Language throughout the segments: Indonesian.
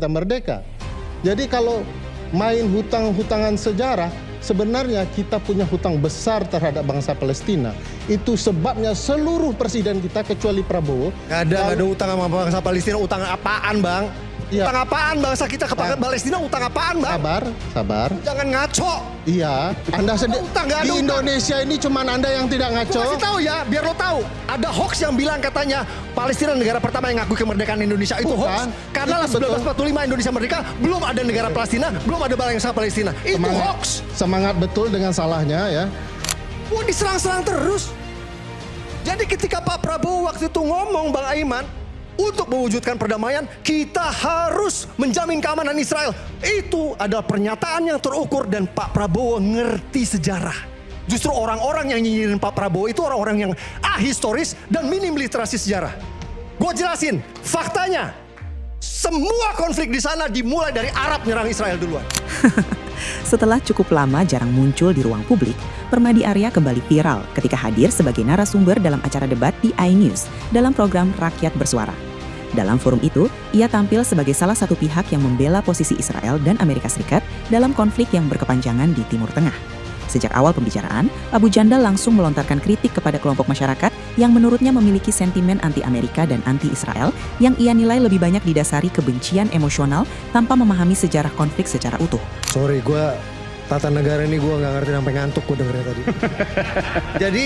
kita merdeka. Jadi kalau main hutang-hutangan sejarah, sebenarnya kita punya hutang besar terhadap bangsa Palestina. Itu sebabnya seluruh presiden kita kecuali Prabowo. Gak ada utang sama bangsa Palestina. Utang apaan, Bang? Ya. Utang apaan bangsa kita kepada Palestina? Utang apaan, Bang? Sabar. Jangan ngaco. Iya, Anda sendiri di Indonesia ini cuman Anda yang tidak ngaco. Gua kasih tahu ya, biar lo tahu. Ada hoax yang bilang katanya Palestina negara pertama yang ngakui kemerdekaan Indonesia. Itu hoax. Karena 1945 Indonesia merdeka, belum ada negara Palestina, belum ada bangsa Palestina. Itu hoax. Semangat betul dengan salahnya ya. Wah, diserang-serang terus. Jadi ketika Pak Prabowo waktu itu ngomong, Bang Aiman, untuk mewujudkan perdamaian, kita harus menjamin keamanan Israel. Itu adalah pernyataan yang terukur dan Pak Prabowo ngerti sejarah. Justru orang-orang yang nyinyirin Pak Prabowo itu orang-orang yang ahistoris dan minim literasi sejarah. Gue jelasin, faktanya semua konflik di sana dimulai dari Arab nyerang Israel duluan. Setelah cukup lama jarang muncul di ruang publik, Permadi Arya kembali viral ketika hadir sebagai narasumber dalam acara debat di iNews dalam program Rakyat Bersuara. Dalam forum itu, ia tampil sebagai salah satu pihak yang membela posisi Israel dan Amerika Serikat dalam konflik yang berkepanjangan di Timur Tengah. Sejak awal pembicaraan, Abu Jandal langsung melontarkan kritik kepada kelompok masyarakat yang menurutnya memiliki sentimen anti-Amerika dan anti-Israel yang ia nilai lebih banyak didasari kebencian emosional tanpa memahami sejarah konflik secara utuh. Sorry, gue tata negara ini gue nggak ngerti sampai ngantuk gue dengernya tadi. Jadi,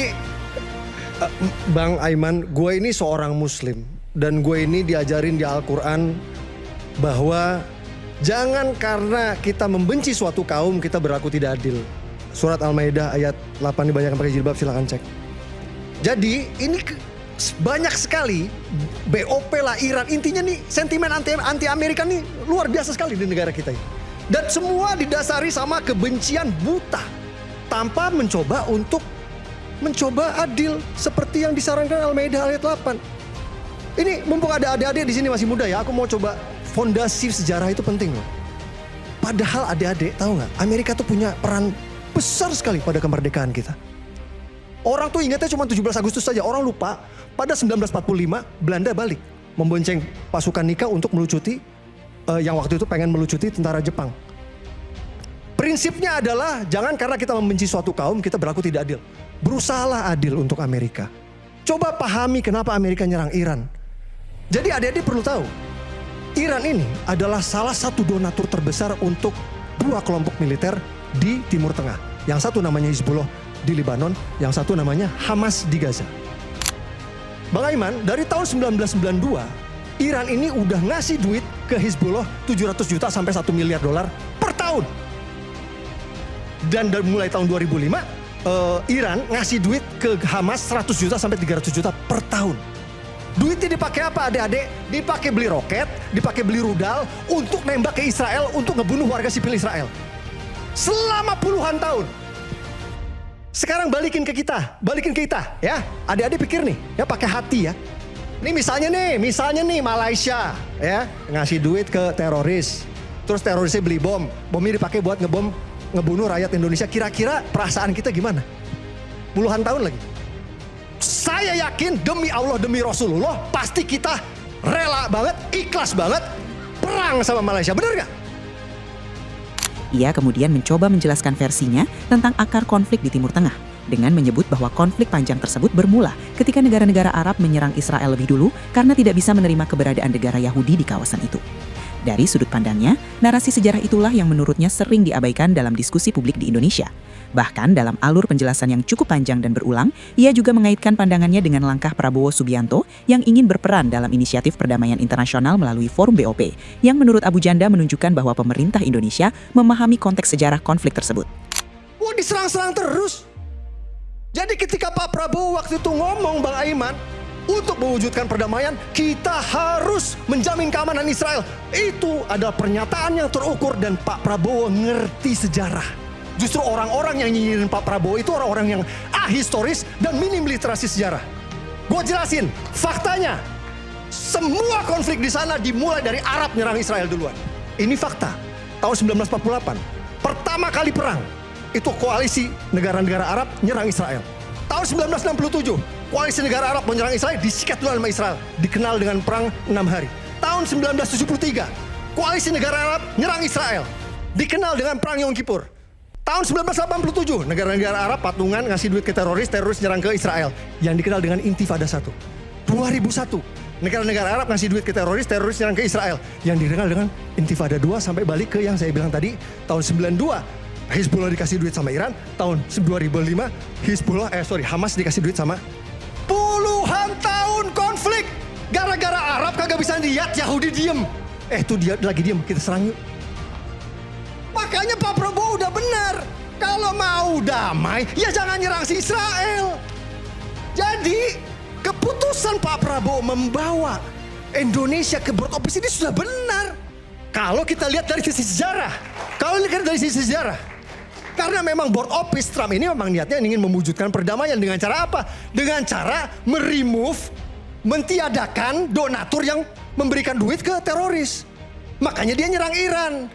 Bang Aiman, gue ini seorang Muslim. Dan gue ini diajarin di Al-Quran bahwa jangan karena kita membenci suatu kaum kita berlaku tidak adil. Surat Al-Maidah ayat 8 ini banyak yang pakai jilbab, silahkan cek. Jadi ini banyak sekali BOP lah, Iran, intinya nih sentimen anti-Amerika nih luar biasa sekali di negara kita ini. Dan semua didasari sama kebencian buta tanpa mencoba adil seperti yang disarankan Al-Maidah ayat 8. Ini mumpung ada adik-adik di sini masih muda ya, aku mau coba fondasi sejarah itu penting loh. Padahal adik-adik tahu nggak, Amerika tuh punya peran besar sekali pada kemerdekaan kita. Orang tuh ingatnya cuma 17 Agustus saja, orang lupa pada 1945 Belanda balik membonceng pasukan Nika untuk melucuti yang waktu itu pengen melucuti tentara Jepang. Prinsipnya adalah jangan karena kita membenci suatu kaum kita berlaku tidak adil. Berusahalah adil untuk Amerika. Coba pahami kenapa Amerika nyerang Iran. Jadi adik-adik perlu tahu, Iran ini adalah salah satu donatur terbesar untuk dua kelompok militer di Timur Tengah. Yang satu namanya Hizbullah di Lebanon, yang satu namanya Hamas di Gaza. Bang Aiman, dari tahun 1992, Iran ini udah ngasih duit ke Hizbullah 700 juta sampai 1 miliar dolar per tahun. Dan dari mulai tahun 2005, Iran ngasih duit ke Hamas 100 juta sampai 300 juta per tahun. Duitnya dipakai apa adik-adik? Dipakai beli roket, dipakai beli rudal untuk nembak ke Israel, untuk ngebunuh warga sipil Israel. Selama puluhan tahun. Sekarang balikin ke kita ya. Adik-adik pikir nih, ya pakai hati ya. Ini misalnya nih Malaysia ya, ngasih duit ke teroris. Terus terorisnya beli bom. Bomnya dipakai buat ngebunuh rakyat Indonesia. Kira-kira perasaan kita gimana? Puluhan tahun lagi. Saya yakin demi Allah, demi Rasulullah, pasti kita rela banget, ikhlas banget perang sama Malaysia. Benar gak? Ia kemudian mencoba menjelaskan versinya tentang akar konflik di Timur Tengah dengan menyebut bahwa konflik panjang tersebut bermula ketika negara-negara Arab menyerang Israel lebih dulu karena tidak bisa menerima keberadaan negara Yahudi di kawasan itu. Dari sudut pandangnya, narasi sejarah itulah yang menurutnya sering diabaikan dalam diskusi publik di Indonesia. Bahkan dalam alur penjelasan yang cukup panjang dan berulang, ia juga mengaitkan pandangannya dengan langkah Prabowo Subianto yang ingin berperan dalam inisiatif perdamaian internasional melalui Forum BOP, yang menurut Abu Janda menunjukkan bahwa pemerintah Indonesia memahami konteks sejarah konflik tersebut. Wah, diserang-serang terus. Jadi ketika Pak Prabowo waktu itu ngomong, Bang Aiman, untuk mewujudkan perdamaian, kita harus menjamin keamanan Israel. Itu adalah pernyataan yang terukur dan Pak Prabowo ngerti sejarah. Justru orang-orang yang nyinyirin Pak Prabowo itu orang-orang yang ahistoris dan minim literasi sejarah. Gue jelasin, faktanya semua konflik di sana dimulai dari Arab nyerang Israel duluan. Ini fakta. Tahun 1948, pertama kali perang, itu koalisi negara-negara Arab nyerang Israel. Tahun 1967, koalisi negara Arab menyerang Israel, disikat dulu sama Israel. Dikenal dengan perang 6 hari. Tahun 1973, koalisi negara Arab nyerang Israel. Dikenal dengan Perang Yom Kippur. Tahun 1987, negara-negara Arab patungan ngasih duit ke teroris nyerang ke Israel. Yang dikenal dengan Intifada 1. 2001, negara-negara Arab ngasih duit ke teroris nyerang ke Israel. Yang dikenal dengan Intifada 2 sampai balik ke yang saya bilang tadi, tahun 92. Hizbullah dikasih duit sama Iran, tahun 2005 Hamas dikasih duit sama. Puluhan tahun konflik. Gara-gara Arab kagak bisa lihat, Yahudi diem. Tuh dia lagi diem, kita serang yuk. Makanya Pak Prabowo udah benar. Kalau mau damai, ya jangan nyerang si Israel. Jadi, keputusan Pak Prabowo membawa Indonesia ke board of peace ini sudah benar. Kalau kita lihat dari sisi sejarah. Karena memang board of peace Trump ini memang niatnya ingin mewujudkan perdamaian dengan cara apa? Dengan cara mentiadakan donatur yang memberikan duit ke teroris. Makanya dia nyerang Iran.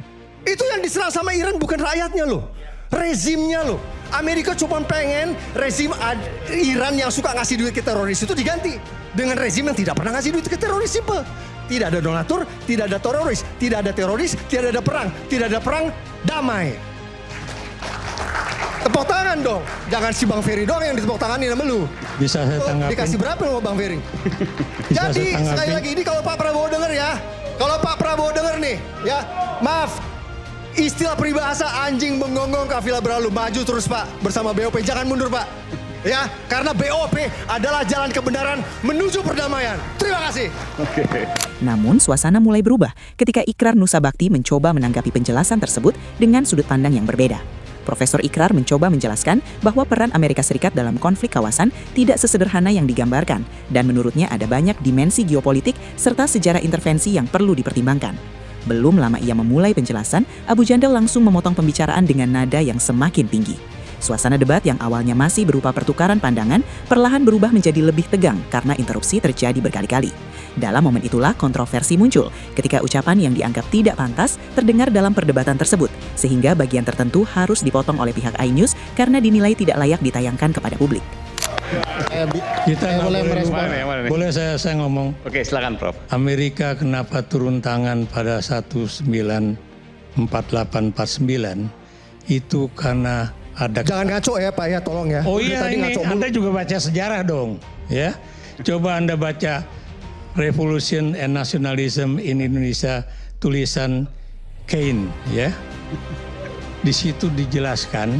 Itu yang diserang sama Iran bukan rakyatnya loh. Rezimnya loh. Amerika cuma pengen rezim Iran yang suka ngasih duit ke teroris itu diganti dengan rezim yang tidak pernah ngasih duit ke teroris. Simple. Tidak ada donatur, tidak ada teroris, tidak ada perang, damai. Tepuk tangan dong. Jangan si Bang Ferry doang yang ditepuk tanganin sama lu. Bisa saya tanggapin? Dikasih berapa sama Bang Ferry? Bisa Jadi saya sekali lagi ini kalau Pak Prabowo denger ya. Kalau Pak Prabowo denger nih ya. Maaf. Istilah peribahasa anjing menggonggong kafilah berlalu. Maju terus Pak bersama BOP. Jangan mundur Pak. Ya, karena BOP adalah jalan kebenaran menuju perdamaian. Terima kasih. Namun, suasana mulai berubah ketika Ikrar Nusa Bakti mencoba menanggapi penjelasan tersebut dengan sudut pandang yang berbeda. Profesor Ikrar mencoba menjelaskan bahwa peran Amerika Serikat dalam konflik kawasan tidak sesederhana yang digambarkan, dan menurutnya ada banyak dimensi geopolitik serta sejarah intervensi yang perlu dipertimbangkan. Belum lama ia memulai penjelasan, Abu Jandal langsung memotong pembicaraan dengan nada yang semakin tinggi. Suasana debat yang awalnya masih berupa pertukaran pandangan, perlahan berubah menjadi lebih tegang karena interupsi terjadi berkali-kali. Dalam momen itulah kontroversi muncul ketika ucapan yang dianggap tidak pantas terdengar dalam perdebatan tersebut, sehingga bagian tertentu harus dipotong oleh pihak iNews karena dinilai tidak layak ditayangkan kepada publik. Kita boleh boleh merespon. Boleh saya ngomong. Oke, silakan Prof. Amerika kenapa turun tangan pada 1948-49 itu karena ada. Jangan ngaco ya Pak ya, tolong ya. Oh Udah iya, tadi ini ngaco mulu. Anda juga baca sejarah dong, ya. Coba Anda baca Revolution and Nationalism in Indonesia tulisan Keynes, ya. Di situ dijelaskan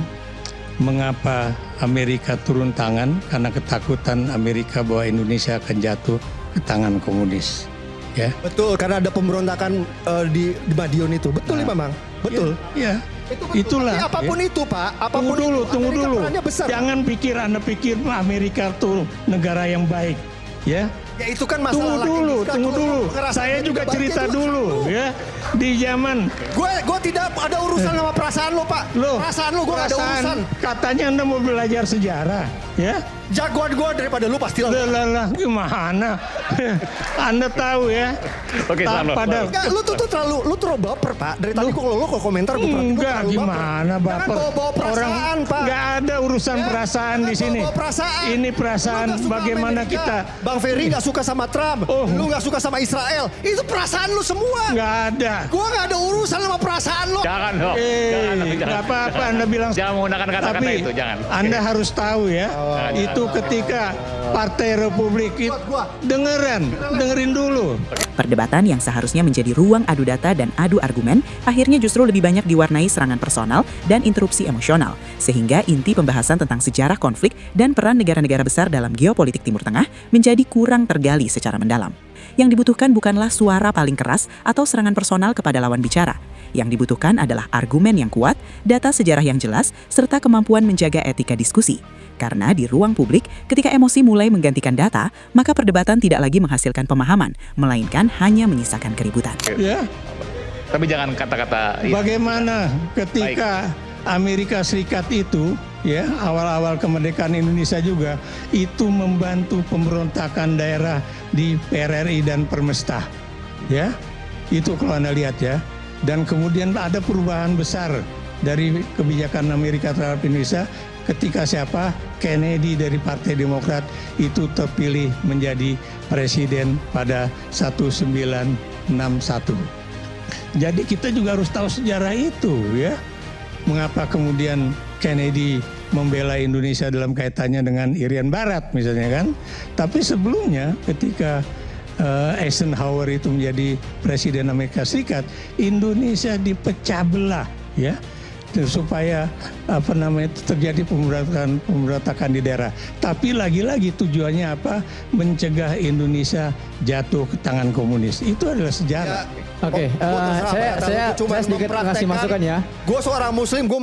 mengapa Amerika turun tangan, karena ketakutan Amerika bahwa Indonesia akan jatuh ke tangan komunis, ya. Betul, karena ada pemberontakan di Madiun itu. Betul Nah, Mamang, betul. Ya. Itu betul. Itulah. Tapi apapun ya. itu Pak, apapun Tunggu itu, Amerika dulu. perannya besar. Jangan Anda pikir Amerika tuh negara yang baik, ya. Ya itu kan masalah Tunggu dulu. Saya juga cerita dulu, ya. Di zaman Gue tidak ada urusan sama perasaan lo Pak. Perasaan lo gue gak ada urusan. Katanya Anda mau belajar sejarah, ya. Jagoan gue daripada lu pasti lah. Lah, gimana? Anda tahu ya. Oke, selamat. Enggak, lu tuh terlalu baper Pak. Dari tadi kok lo komentar gue perhatiin lu Enggak, terlalu gimana baper. baper? Jangan bawa perasaan Pak. Enggak ada urusan Ya, perasaan jangan di sini. bawa perasaan. Ini perasaan Lu nggak suka bagaimana Amerika. kita. Bang Ferry gak suka sama Trump. Oh. Lu gak suka sama Israel. Itu perasaan lu semua. Enggak ada. Gue gak ada urusan sama perasaan lo. Jangan dong. Enggak apa-apa Anda bilang. Jangan menggunakan kata-kata Tapi itu, jangan. Anda harus tahu ya, itu ketika Partai Republik itu dengerin dulu. Perdebatan yang seharusnya menjadi ruang adu data dan adu argumen, akhirnya justru lebih banyak diwarnai serangan personal dan interupsi emosional, sehingga inti pembahasan tentang sejarah konflik dan peran negara-negara besar dalam geopolitik Timur Tengah menjadi kurang tergali secara mendalam. Yang dibutuhkan bukanlah suara paling keras atau serangan personal kepada lawan bicara. Yang dibutuhkan adalah argumen yang kuat, data sejarah yang jelas, serta kemampuan menjaga etika diskusi. Karena di ruang publik, ketika emosi mulai menggantikan data, maka perdebatan tidak lagi menghasilkan pemahaman, melainkan hanya menyisakan keributan. Ya, Tapi jangan kata-kata bagaimana ketika Amerika Serikat itu, ya, awal-awal kemerdekaan Indonesia juga, itu membantu pemberontakan daerah di PRRI dan Permesta. Ya, itu kalau Anda lihat ya. Dan kemudian ada perubahan besar dari kebijakan Amerika terhadap Indonesia ketika siapa? Kennedy dari Partai Demokrat itu terpilih menjadi presiden pada 1961. Jadi kita juga harus tahu sejarah itu ya. Mengapa kemudian Kennedy membela Indonesia dalam kaitannya dengan Irian Barat misalnya kan. Tapi sebelumnya ketika Eisenhower itu menjadi Presiden Amerika Serikat, Indonesia dipecah belah ya. Supaya terjadi pemberontakan di daerah. Tapi lagi-lagi tujuannya apa? Mencegah Indonesia jatuh ke tangan komunis. Itu adalah sejarah. Oke, saya sedikit ngasih masukan ya. Gue seorang Muslim, gue